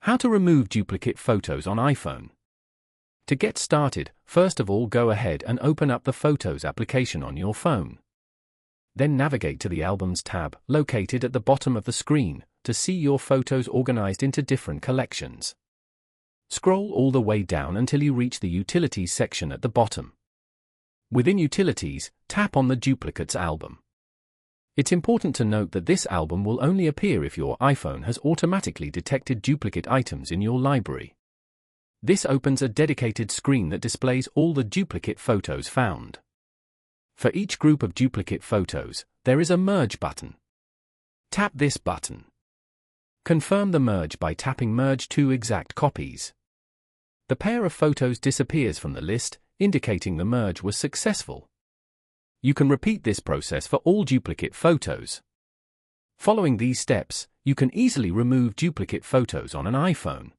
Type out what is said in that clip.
How to remove duplicate photos on iPhone. To get started, first of all go ahead and open up the Photos application on your phone. Then navigate to the Albums tab, located at the bottom of the screen, to see your photos organized into different collections. Scroll all the way down until you reach the Utilities section at the bottom. Within Utilities, tap on the Duplicates album. It's important to note that this album will only appear if your iPhone has automatically detected duplicate items in your library. This opens a dedicated screen that displays all the duplicate photos found. For each group of duplicate photos, there is a Merge button. Tap this button. Confirm the merge by tapping Merge two exact copies. The pair of photos disappears from the list, indicating the merge was successful. You can repeat this process for all duplicate photos. Following these steps, you can easily remove duplicate photos on an iPhone.